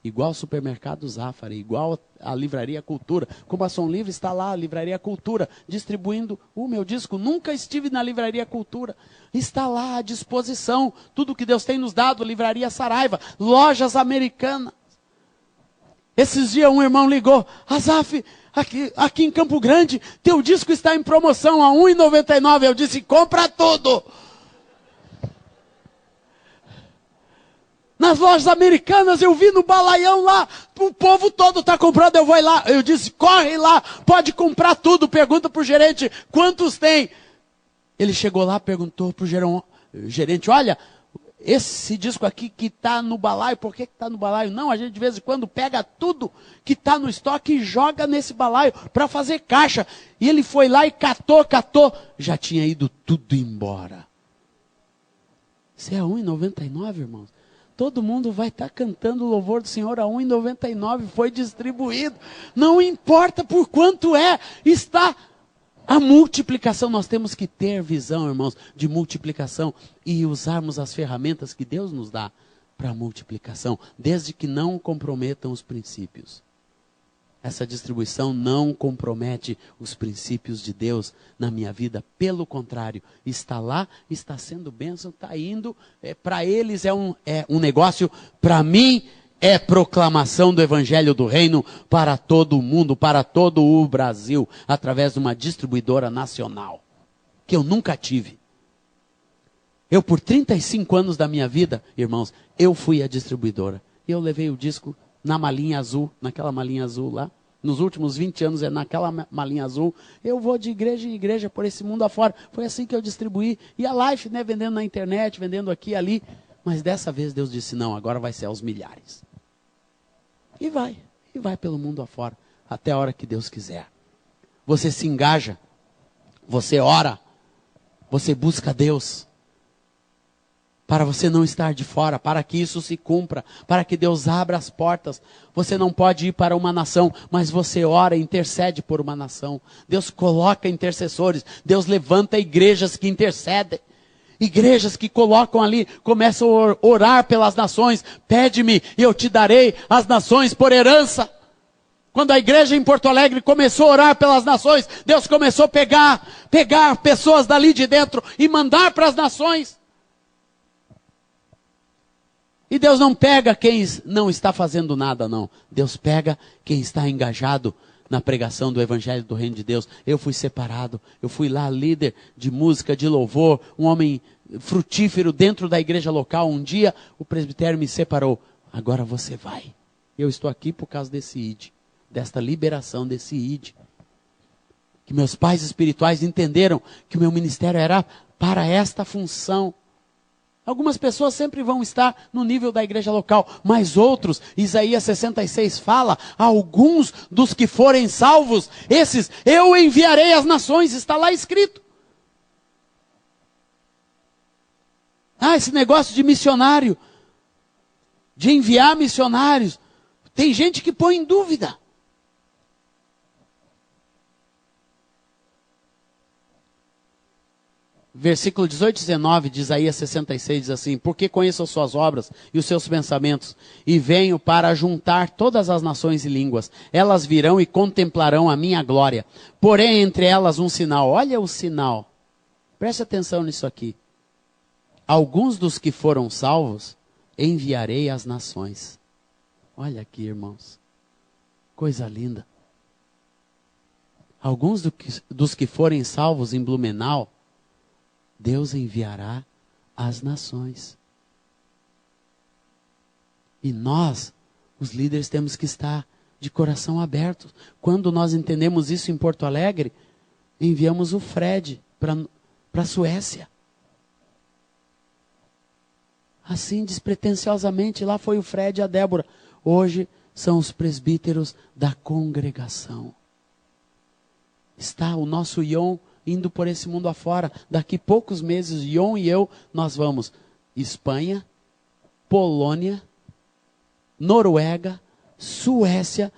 igual ao Supermercado Zafari, igual a Livraria Cultura. Como a Som Livre está lá, a Livraria Cultura, distribuindo o meu disco. Nunca estive na Livraria Cultura. Está lá à disposição. Tudo que Deus tem nos dado, Livraria Saraiva, lojas americanas. Esses dias um irmão ligou, Azaf, aqui em Campo Grande, teu disco está em promoção a R$ 1,99. Eu disse, compra tudo. Nas lojas americanas, eu vi no balaião lá, o povo todo está comprando, eu vou lá. Eu disse, corre lá, pode comprar tudo. Pergunta para o gerente, quantos tem? Ele chegou lá, perguntou para o gerente, olha, esse disco aqui que está no balaio, por que está no balaio? Não, a gente de vez em quando pega tudo que está no estoque e joga nesse balaio para fazer caixa. E ele foi lá e catou, já tinha ido tudo embora. Isso é R$ 1,99, irmãos. Todo mundo vai estar cantando o louvor do Senhor a R$ 1,99, foi distribuído. Não importa por quanto está a multiplicação. Nós temos que ter visão, irmãos, de multiplicação e usarmos as ferramentas que Deus nos dá para a multiplicação, desde que não comprometam os princípios. Essa distribuição não compromete os princípios de Deus na minha vida. Pelo contrário, está lá, está sendo bênção, está indo. Para eles é um negócio, para mim é proclamação do Evangelho do Reino para todo o mundo, para todo o Brasil, através de uma distribuidora nacional, que eu nunca tive. Eu, por 35 anos da minha vida, irmãos, eu fui a distribuidora. Eu levei o disco na malinha azul, naquela malinha azul lá. Nos últimos 20 anos é naquela malinha azul. Eu vou de igreja em igreja por esse mundo afora. Foi assim que eu distribuí. E a Life, né, vendendo na internet, vendendo aqui e ali. Mas dessa vez Deus disse, não, agora vai ser aos milhares. E vai pelo mundo afora, até a hora que Deus quiser. Você se engaja, você ora, você busca Deus. Para você não estar de fora, para que isso se cumpra, para que Deus abra as portas. Você não pode ir para uma nação, mas você ora, intercede por uma nação. Deus coloca intercessores, Deus levanta igrejas que intercedem. Igrejas que colocam ali, começam a orar pelas nações. Pede-me e eu te darei as nações por herança. Quando a igreja em Porto Alegre começou a orar pelas nações, Deus começou a pegar pessoas dali de dentro e mandar para as nações. E Deus não pega quem não está fazendo nada, não. Deus pega quem está engajado na pregação do Evangelho do Reino de Deus. Eu fui separado, eu fui lá líder de música, de louvor, um homem frutífero dentro da igreja local. Um dia o presbitério me separou. Agora você vai. Eu estou aqui por causa desse ID, desta liberação desse ID. Que meus pais espirituais entenderam que o meu ministério era para esta função. Algumas pessoas sempre vão estar no nível da igreja local, mas outros, Isaías 66 fala, alguns dos que forem salvos, esses eu enviarei às nações, está lá escrito. Esse negócio de missionário, de enviar missionários, tem gente que põe em dúvida. Versículo 18 e 19 de Isaías 66 diz assim, porque conheço as suas obras e os seus pensamentos, e venho para juntar todas as nações e línguas. Elas virão e contemplarão a minha glória. Porém, entre elas um sinal. Olha o sinal. Preste atenção nisso aqui. Alguns dos que foram salvos, enviarei às nações. Olha aqui, irmãos. Coisa linda. Alguns dos que forem salvos em Blumenau, Deus enviará às nações. E nós, os líderes, temos que estar de coração aberto. Quando nós entendemos isso em Porto Alegre, enviamos o Fred para a Suécia. assim, despretensiosamente, lá foi o Fred e a Débora. Hoje são os presbíteros da congregação. Está o nosso Ion indo por esse mundo afora. Daqui poucos meses, Ion e eu, nós vamos Espanha, Polônia, Noruega, Suécia,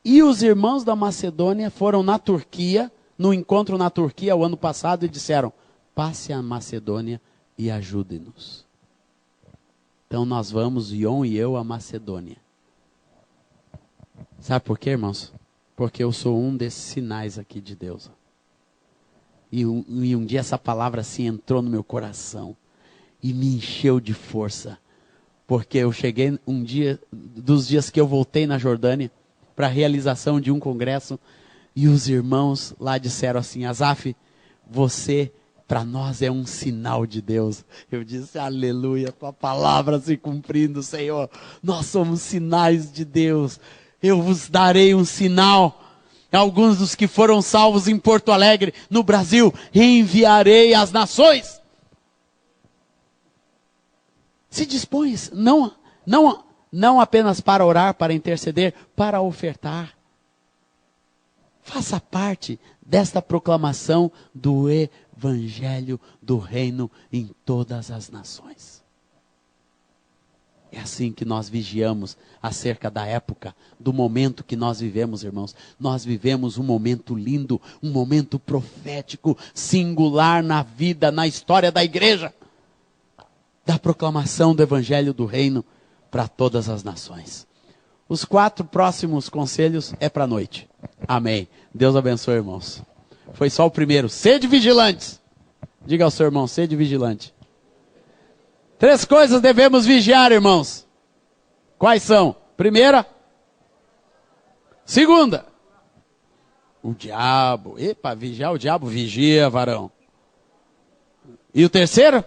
e os irmãos da Macedônia foram na Turquia, no encontro na Turquia o ano passado, e disseram: passe a Macedônia e ajude-nos. Então nós vamos, Ion e eu, a Macedônia. Sabe por quê, irmãos? Porque eu sou um desses sinais aqui de Deus. E um dia essa palavra assim entrou no meu coração e me encheu de força. Porque eu cheguei um dia, dos dias que eu voltei na Jordânia, para a realização de um congresso, e os irmãos lá disseram assim: Azaf, você para nós é um sinal de Deus. Eu disse: aleluia, tua palavra se cumprindo, Senhor. Nós somos sinais de Deus. Eu vos darei um sinal. Alguns dos que foram salvos em Porto Alegre, no Brasil, enviarei às nações. Se dispõe, não apenas para orar, para interceder, para ofertar. Faça parte desta proclamação do Evangelho do Reino em todas as nações. É assim que nós vigiamos acerca da época, do momento que nós vivemos, irmãos. Nós vivemos um momento lindo, um momento profético, singular na vida, na história da igreja. Da proclamação do Evangelho do Reino para todas as nações. Os 4 próximos conselhos é para a noite. Amém. Deus abençoe, irmãos. Foi só o primeiro. Sede vigilantes. Diga ao seu irmão: sede vigilante. 3 coisas devemos vigiar, irmãos. Quais são? Primeira. Segunda. O diabo. Epa, vigiar o diabo. Vigia, varão. E o terceiro?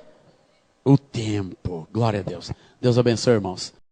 O tempo. Glória a Deus. Deus abençoe, irmãos.